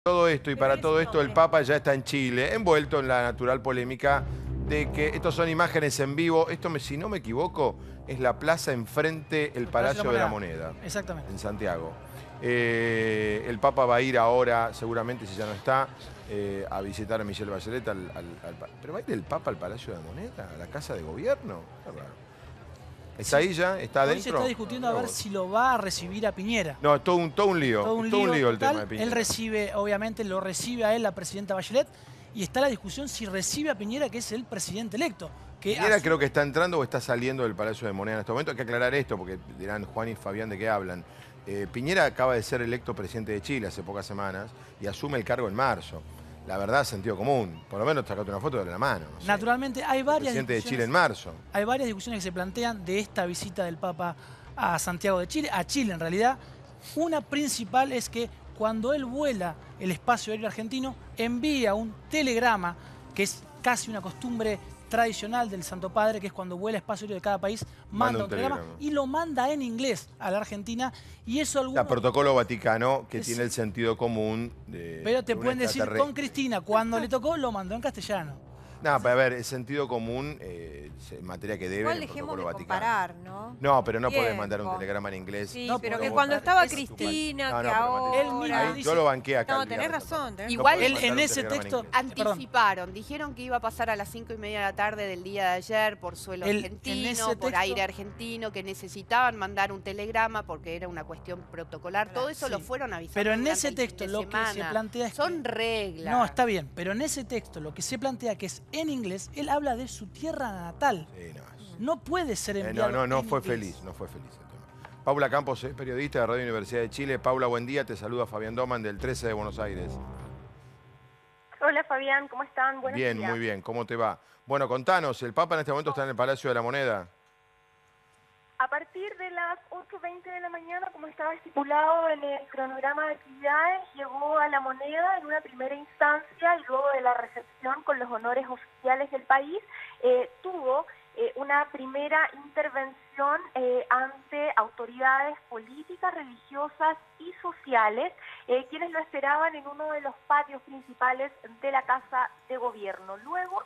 Todo esto y para todo esto el Papa ya está en Chile, envuelto en la natural polémica de que estos son imágenes en vivo. Esto, si no me equivoco, es la plaza enfrente el Palacio de la Moneda, Exactamente. en Santiago. El Papa va a ir ahora, seguramente si ya no está, a visitar a Michelle Bachelet. ¿Pero va a ir el Papa al Palacio de la Moneda? ¿A la Casa de Gobierno? Qué raro. ¿Está ahí ya? ¿Está Hoy se está adentro? discutiendo a Mirá ver vos. si lo va a recibir a Piñera. No, es todo un lío. Todo un Es todo un lío lío el tema de total. Él Piñera. recibe, obviamente, lo recibe a él la presidenta Bachelet. Y está la discusión si recibe a Piñera, que es el presidente electo. Piñera creo que está entrando o está saliendo del Palacio de Moneda en este momento. Hay que aclarar esto porque dirán Juan y Fabián de qué hablan. Piñera acaba de ser electo presidente de Chile hace pocas semanas y asume el cargo en marzo. La verdad, sentido común. Por lo menos sacate una foto de la mano. No sé. Naturalmente, hay varias Presidente de Chile discusiones. en marzo. Hay varias discusiones que se plantean de esta visita del Papa a Santiago de Chile, a Chile en realidad. Una principal es que cuando él vuela el espacio aéreo argentino, envía un telegrama, que es casi una costumbre tradicional del Santo Padre, que es cuando vuela espacio aéreo de cada país, manda un telegrama y lo manda en inglés a la Argentina. Y eso algunos... Protocolo Vaticano, que tiene el sentido común de... Pero te pueden decir, con Cristina, cuando le tocó, lo mandó en castellano. No, pero a ver, es sentido común en materia que debe Igual el dejemos protocolo de Vaticano. comparar, ¿no? No, pero no podés mandar un Tiempo. telegrama en inglés. Sí, No, pero pero que cuando estaba es Cristina, No, que pero ahora... Él mismo ahí dice... yo lo banqué acá. No, tenés razón. Igual podés él mandar en un ese telegrama texto... inglés. Anticiparon, dijeron que iba a pasar a las 5:30 de la tarde del día de ayer por suelo En argentino, ese por texto- aire argentino, que necesitaban mandar un telegrama porque era una cuestión protocolar. Todo eso Sí. lo fueron avisando. Pero en durante ese el texto fin de lo que se semana. plantea es Son que... reglas. No, está bien, pero en ese texto lo que se plantea que es en inglés, él habla de su tierra natal. Sí, No puede ser enviado no en fue inglés. feliz, no fue feliz el tema. Paula Campos es periodista de Radio Universidad de Chile. Paula, buen día, te saluda Fabián Doman del 13 de Buenos Aires. Hola Fabián, ¿cómo están? Buenos días. Muy bien, ¿cómo te va? Bueno, contanos, el Papa en este momento está en el Palacio de la Moneda. A partir de las 8:20 de la mañana, como estaba estipulado en el cronograma de actividades, llegó a La Moneda en una primera instancia y luego de la recepción con los honores oficiales del país, tuvo una primera intervención ante autoridades políticas, religiosas y sociales, quienes lo esperaban en uno de los patios principales de la Casa de Gobierno. Luego,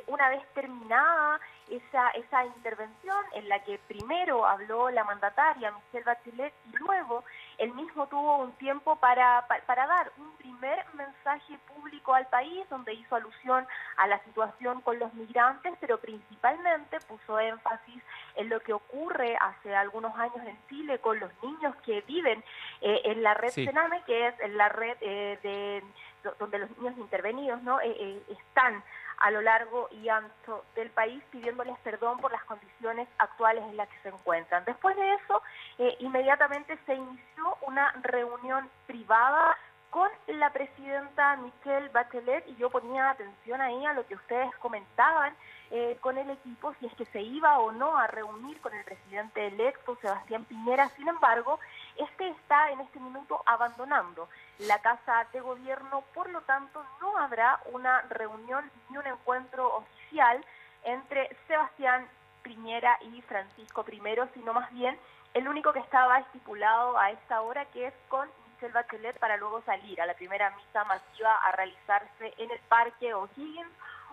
una vez terminada esa intervención en la que primero habló la mandataria Michelle Bachelet y luego él mismo tuvo un tiempo para dar un primer mensaje público al país donde hizo alusión a la situación con los migrantes, pero principalmente puso énfasis en lo que ocurre hace algunos años en Chile con los niños que viven en la red Sename, que es la red donde los niños intervenidos están a lo largo y ancho del país pidiéndoles perdón por las condiciones actuales en las que se encuentran. Después de eso, inmediatamente se inició una reunión privada con la presidenta Michelle Bachelet y yo ponía atención ahí a lo que ustedes comentaban con el equipo, si es que se iba o no a reunir con el presidente electo, Sebastián Piñera. Sin embargo, este está en este minuto abandonando la Casa de Gobierno, por lo tanto no habrá una reunión ni un encuentro oficial entre Sebastián Piñera y Francisco I, sino más bien el único que estaba estipulado a esta hora, que es con Michelle Bachelet, para luego salir a la primera misa masiva a realizarse en el Parque O'Higgins,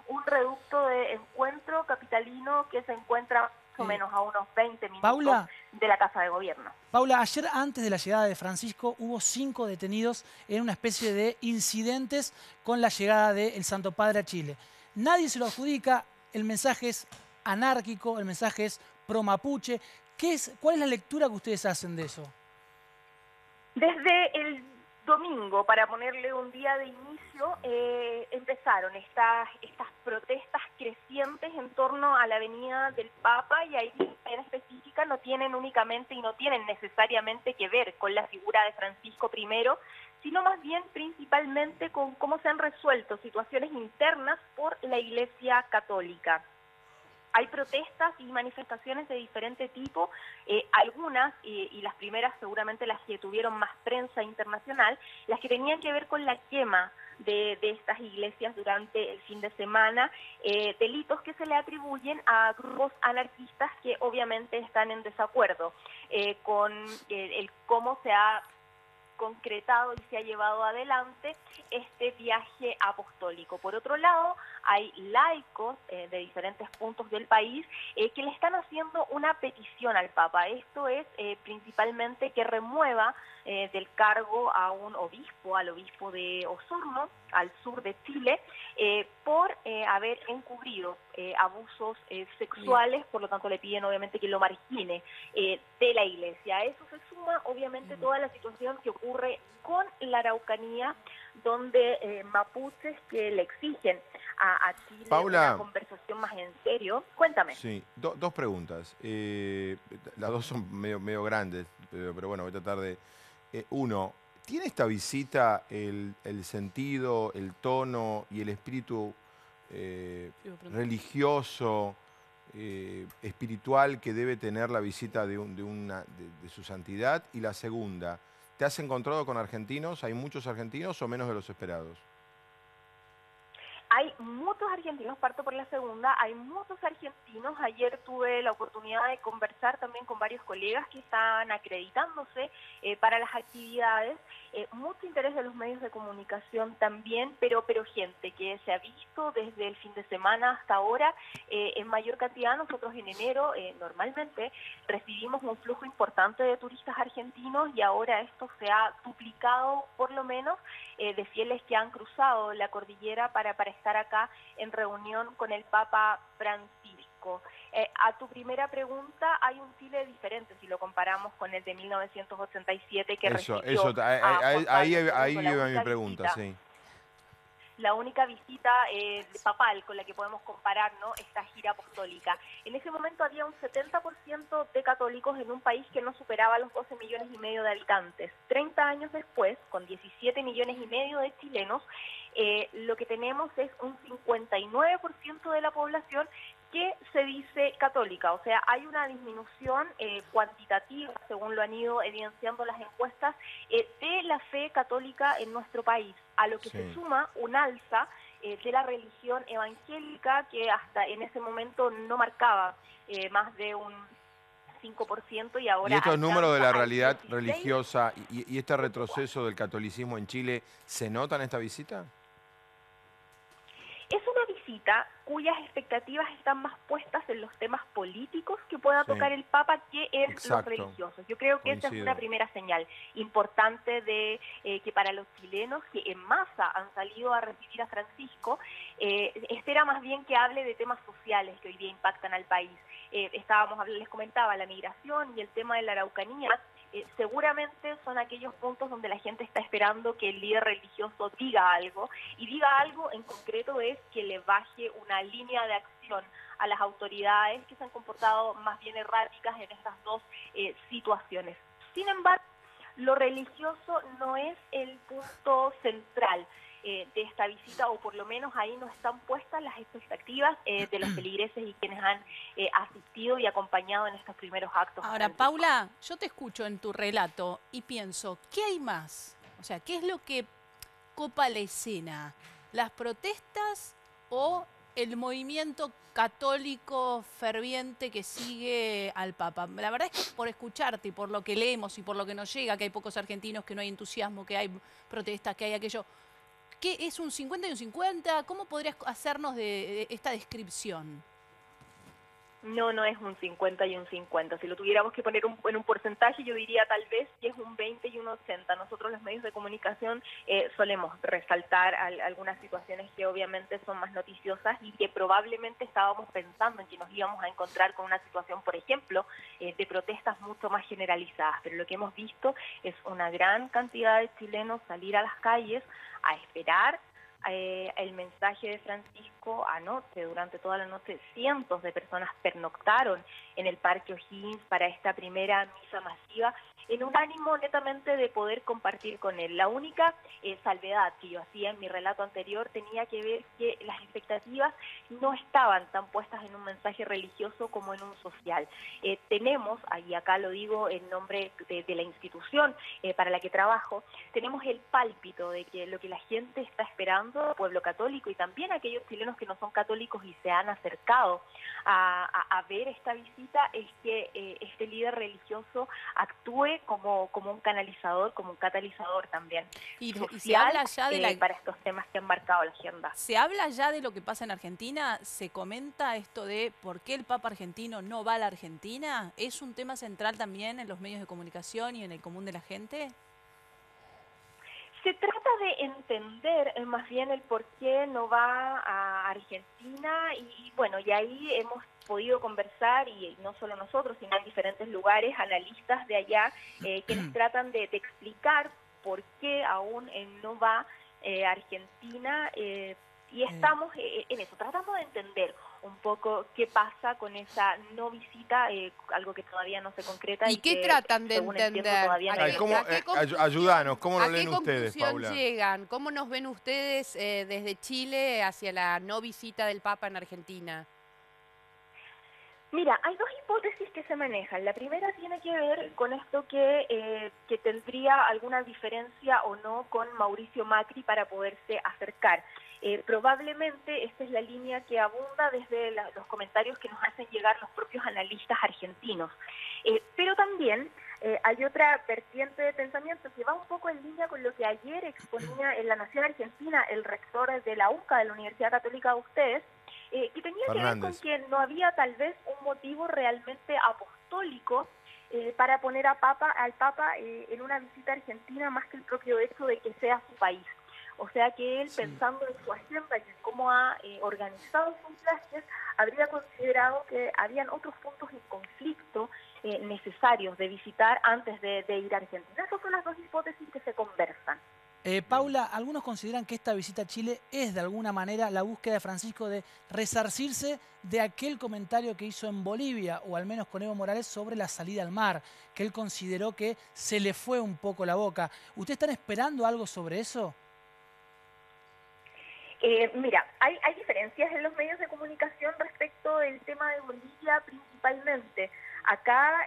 un reducto de encuentro capitalino que se encuentra más o menos a unos 20 minutos Paula, de la Casa de Gobierno. Paula, ayer antes de la llegada de Francisco hubo 5 detenidos en una especie de incidentes con la llegada del Santo Padre a Chile. Nadie se lo adjudica, el mensaje es anárquico, el mensaje es pro-mapuche. ¿Cuál es la lectura que ustedes hacen de eso? Desde el domingo, para ponerle un día de inicio, empezaron estas protestas crecientes en torno a la Avenida del Papa, y ahí en específica no tienen únicamente y no tienen necesariamente que ver con la figura de Francisco I, sino más bien principalmente con cómo se han resuelto situaciones internas por la Iglesia Católica. Hay protestas y manifestaciones de diferente tipo, algunas, y las primeras seguramente las que tuvieron más prensa internacional, las que tenían que ver con la quema de estas iglesias durante el fin de semana, delitos que se le atribuyen a grupos anarquistas que obviamente están en desacuerdo con el cómo se ha concretado y se ha llevado adelante este viaje apostólico. Por otro lado, hay laicos de diferentes puntos del país que le están haciendo una petición al Papa. Esto es principalmente que remueva del cargo a un obispo, al obispo de Osorno, al sur de Chile, por haber encubrido abusos sexuales. Por lo tanto le piden obviamente que lo margine de la iglesia. A eso se suma obviamente toda la situación que ocurre con la Araucanía, donde mapuches que le exigen a Chile Paula, una conversación más en serio. Cuéntame. Sí, dos preguntas. Las dos son medio grandes, pero bueno, voy a tratar de... uno, ¿tiene esta visita el sentido, el tono y el espíritu religioso, espiritual que debe tener la visita de su santidad? Y la segunda, ¿te has encontrado con argentinos? ¿Hay muchos argentinos o menos de los esperados? Hay muchos argentinos, parto por la segunda, hay muchos argentinos. Ayer tuve la oportunidad de conversar también con varios colegas que están acreditándose para las actividades. Mucho interés de los medios de comunicación también, pero gente que se ha visto desde el fin de semana hasta ahora en mayor cantidad. Nosotros en enero normalmente recibimos un flujo importante de turistas argentinos y ahora esto se ha duplicado por lo menos de fieles que han cruzado la cordillera para estar acá en reunión con el Papa Francisco. A tu primera pregunta, hay un Chile diferente si lo comparamos con el de 1987 que recibió ahí la iba mi única pregunta, visita. sí. La única visita papal con la que podemos comparar, ¿no?, esta gira apostólica. En ese momento había un 70% de católicos en un país que no superaba los 12 millones y medio de habitantes. 30 años después, con 17 millones y medio de chilenos, lo que tenemos es un 59% de la población que se dice católica. O sea, hay una disminución cuantitativa, según lo han ido evidenciando las encuestas, de la fe católica en nuestro país, a lo que se suma un alza de la religión evangélica que hasta en ese momento no marcaba más de un 5% y ahora... ¿Y estos números de la alcanza al realidad 16%. religiosa y este retroceso del catolicismo en Chile, ¿se nota en esta visita? Es una visita cuyas expectativas están más puestas en los temas políticos que pueda tocar el Papa que en los religiosos. Yo creo que esa es una primera señal importante de que para los chilenos que en masa han salido a recibir a Francisco, espera más bien que hable de temas sociales que hoy día impactan al país. Les comentaba, la migración y el tema de la Araucanía. Seguramente son aquellos puntos donde la gente está esperando que el líder religioso diga algo, y diga algo en concreto es que le baje una línea de acción a las autoridades que se han comportado más bien erráticas en estas dos situaciones. Sin embargo, lo religioso no es el punto central de esta visita, o por lo menos ahí no están puestas las expectativas de los feligreses y quienes han asistido y acompañado en estos primeros actos. Ahora, Paula, yo te escucho en tu relato y pienso, ¿qué hay más? O sea, ¿qué es lo que copa la escena? ¿Las protestas o el movimiento católico ferviente que sigue al Papa? La verdad es que por escucharte y por lo que leemos y por lo que nos llega, que hay pocos argentinos, que no hay entusiasmo, que hay protestas, que hay aquello... ¿Qué es un 50 y un 50? ¿Cómo podrías hacernos de esta descripción? No es un 50 y un 50. Si lo tuviéramos que poner en un porcentaje, yo diría tal vez que es un 20 y un 80. Nosotros los medios de comunicación solemos resaltar algunas situaciones que obviamente son más noticiosas y que probablemente estábamos pensando en que nos íbamos a encontrar con una situación, por ejemplo, de protestas mucho más generalizadas. Pero lo que hemos visto es una gran cantidad de chilenos salir a las calles a esperar el mensaje de Francisco. Anoche, durante toda la noche, cientos de personas pernoctaron en el Parque O'Higgins para esta primera misa masiva, en un ánimo netamente de poder compartir con él. La única salvedad que yo hacía en mi relato anterior tenía que ver que las expectativas no estaban tan puestas en un mensaje religioso como en un social. Tenemos, y acá lo digo en nombre de la institución para la que trabajo, tenemos el pálpito de que lo que la gente está esperando, el pueblo católico y también aquellos chilenos que no son católicos y se han acercado a ver esta visita, es que este líder religioso actúe Chile como un canalizador, como un catalizador también Y se social habla ya de para estos temas que han marcado la agenda. ¿Se habla ya de lo que pasa en Argentina? ¿Se comenta esto de por qué el Papa argentino no va a la Argentina? ¿Es un tema central también en los medios de comunicación y en el común de la gente? Se trata de entender más bien el por qué no va a Argentina y bueno, y ahí hemos podido conversar, y no solo nosotros, sino en diferentes lugares, analistas de allá, quienes tratan de explicar por qué aún no va a Argentina, y estamos en eso, tratamos de entender un poco qué pasa con esa no visita, algo que todavía no se concreta. ¿Y qué que, tratan de según entiendo, entender? todavía no Ay, hay- ¿cómo, ayudanos, ¿cómo lo ¿A qué leen ustedes, conclusión Paula? llegan? ¿Cómo nos ven ustedes desde Chile hacia la no visita del Papa en Argentina? Mira, hay dos hipótesis que se manejan. La primera tiene que ver con esto que tendría alguna diferencia o no con Mauricio Macri para poderse acercar. Probablemente esta es la línea que abunda desde los comentarios que nos hacen llegar los propios analistas argentinos. Pero también hay otra vertiente de pensamiento que va un poco en línea con lo que ayer exponía en La Nación Argentina el rector de la UCA, de la Universidad Católica de ustedes, que tenía que ver con que no había tal vez un motivo realmente apostólico para poner al Papa en una visita a Argentina, más que el propio hecho de que sea su país. O sea que él, pensando en su agenda y en cómo ha organizado sus viajes, habría considerado que habían otros puntos en conflicto necesarios de visitar antes de ir a Argentina. Esas son las dos hipótesis que se conversan. Paula, algunos consideran que esta visita a Chile es de alguna manera la búsqueda de Francisco de resarcirse de aquel comentario que hizo en Bolivia, o al menos con Evo Morales, sobre la salida al mar, que él consideró que se le fue un poco la boca. ¿Ustedes están esperando algo sobre eso? Mira, hay diferencias en los medios de comunicación respecto del tema de Bolivia principalmente. Acá,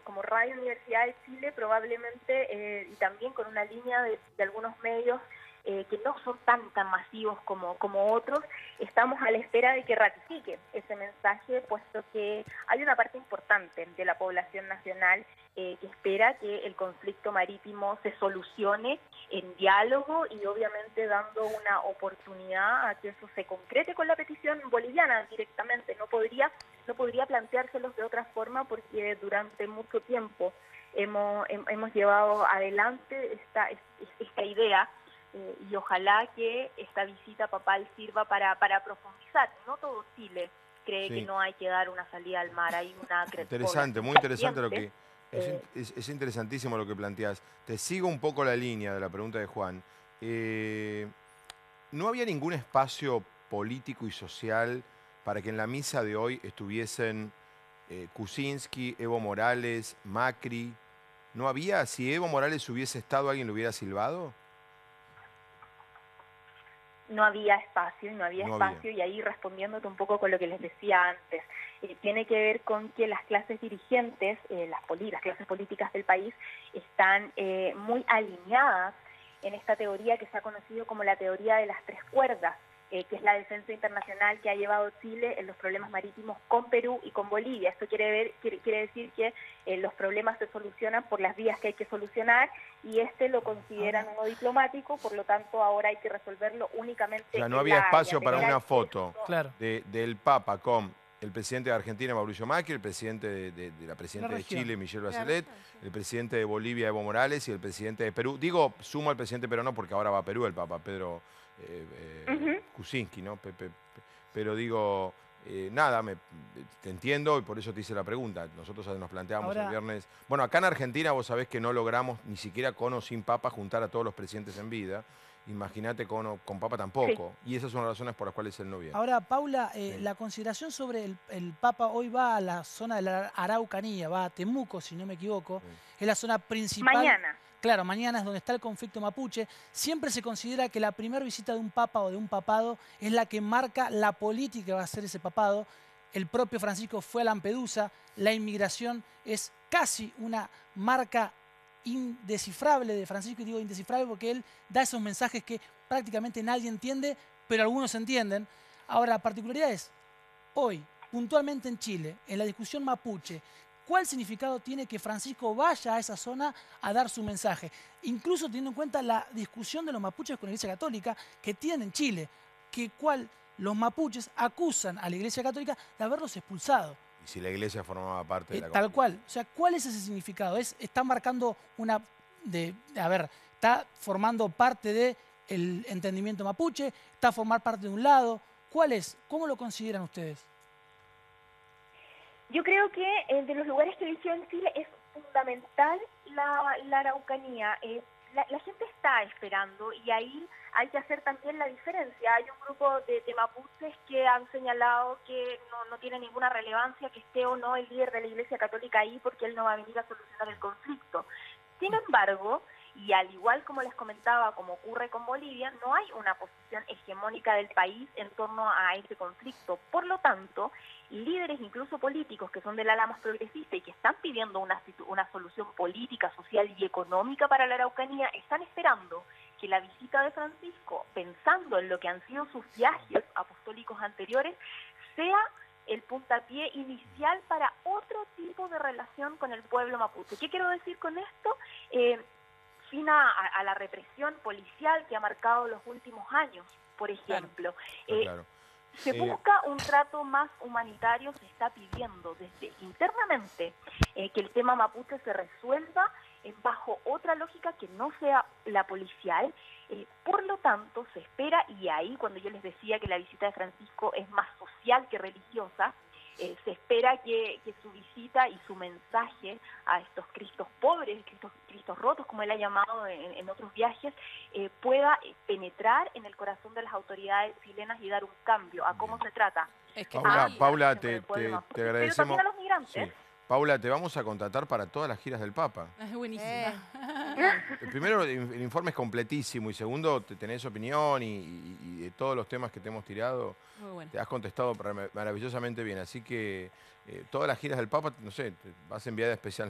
como Radio Universidad de Chile, probablemente, y también con una línea de algunos medios que no son tan masivos como otros, estamos a la espera de que ratifique ese mensaje, puesto que hay una parte importante de la población nacional que espera que el conflicto marítimo se solucione en diálogo y obviamente dando una oportunidad a que eso se concrete con la petición boliviana directamente. No podría planteárselos de otra forma, porque durante mucho tiempo hemos llevado adelante esta idea, y ojalá que esta visita papal sirva para profundizar. No todo Chile cree que no hay que dar una salida al mar, hay una interesante, muy interesante lo que... Es interesantísimo lo que planteás. Te sigo un poco la línea de la pregunta de Juan. ¿No había ningún espacio político y social para que en la misa de hoy estuviesen Kuczynski, Evo Morales, Macri? ¿No había? Si Evo Morales hubiese estado, ¿alguien lo hubiera silbado? No había espacio, y ahí respondiéndote un poco con lo que les decía antes, tiene que ver con que las clases dirigentes, las clases políticas del país están muy alineadas en esta teoría que se ha conocido como la teoría de las tres cuerdas, que es la defensa internacional que ha llevado Chile en los problemas marítimos con Perú y con Bolivia. Esto quiere decir que los problemas se solucionan por las vías que hay que solucionar, y lo consideran uno diplomático, por lo tanto ahora hay que resolverlo únicamente. O sea, no había espacio para una foto claro, del Papa con el presidente de Argentina, Mauricio Macri, el presidente de la presidenta de Chile, Michelle Bachelet, el presidente de Bolivia, Evo Morales, y el presidente de Perú. Digo, sumo al presidente peruano porque ahora va a Perú el Papa, Pedro Kuczynski, ¿no? Pero digo, nada, te entiendo y por eso te hice la pregunta. Nosotros nos planteamos el viernes... Bueno, acá en Argentina vos sabés que no logramos, ni siquiera con o sin Papa, juntar a todos los presidentes en vida. Imagínate con Papa tampoco. Sí. Y esas son las razones por las cuales él no viene. Ahora, Paula, la consideración sobre el Papa hoy va a la zona de la Araucanía, va a Temuco, si no me equivoco. Es la zona principal. Mañana. Claro, mañana es donde está el conflicto mapuche. Siempre se considera que la primera visita de un papa o de un papado es la que marca la política que va a hacer ese papado. El propio Francisco fue a Lampedusa. La inmigración es casi una marca indescifrable de Francisco, y digo indescifrable porque él da esos mensajes que prácticamente nadie entiende, pero algunos entienden. Ahora, la particularidad es, hoy, puntualmente en Chile, en la discusión mapuche, ¿cuál significado tiene que Francisco vaya a esa zona a dar su mensaje? Incluso teniendo en cuenta la discusión de los mapuches con la Iglesia Católica que tienen en Chile, los mapuches acusan a la Iglesia Católica de haberlos expulsado. Y si la iglesia formaba parte de la Tal cual. O sea, ¿cuál es ese significado? Está marcando está formando parte del entendimiento mapuche, está a formar parte de un lado. ¿Cuál es? ¿Cómo lo consideran ustedes? Yo creo que de los lugares que eligió en Chile es fundamental la Araucanía. La gente está esperando y ahí hay que hacer también la diferencia. Hay un grupo de mapuches que han señalado que no tiene ninguna relevancia que esté o no el líder de la Iglesia Católica ahí porque él no va a venir a solucionar el conflicto. Sin embargo, y al igual como les comentaba, como ocurre con Bolivia, no hay una posición hegemónica del país en torno a ese conflicto. Por lo tanto, líderes incluso políticos que son del ala más progresista y que están pidiendo una solución política, social y económica para la Araucanía, están esperando que la visita de Francisco, pensando en lo que han sido sus viajes apostólicos anteriores, sea el puntapié inicial para otro tipo de relación con el pueblo mapuche. ¿Qué quiero decir con esto? Fin a la represión policial que ha marcado los últimos años, por ejemplo. Claro. Se busca un trato más humanitario, se está pidiendo desde internamente que el tema mapuche se resuelva bajo otra lógica que no sea la policial. Por lo tanto, se espera, y ahí cuando yo les decía que la visita de Francisco es más social que religiosa, se espera que su visita y su mensaje a estos cristos pobres, cristos rotos, como él ha llamado en otros viajes, pueda penetrar en el corazón de las autoridades chilenas y dar un cambio a cómo se trata. Es que Paula, te agradecemos. agradecemos. Pero también a los migrantes. Sí. Paula, te vamos a contratar para todas las giras del Papa. es buenísima. Primero, el informe es completísimo y segundo, tenés opinión y de todos los temas que te hemos tirado, Muy bueno. te has contestado maravillosamente bien. Así que todas las giras del Papa, no sé, vas enviada especial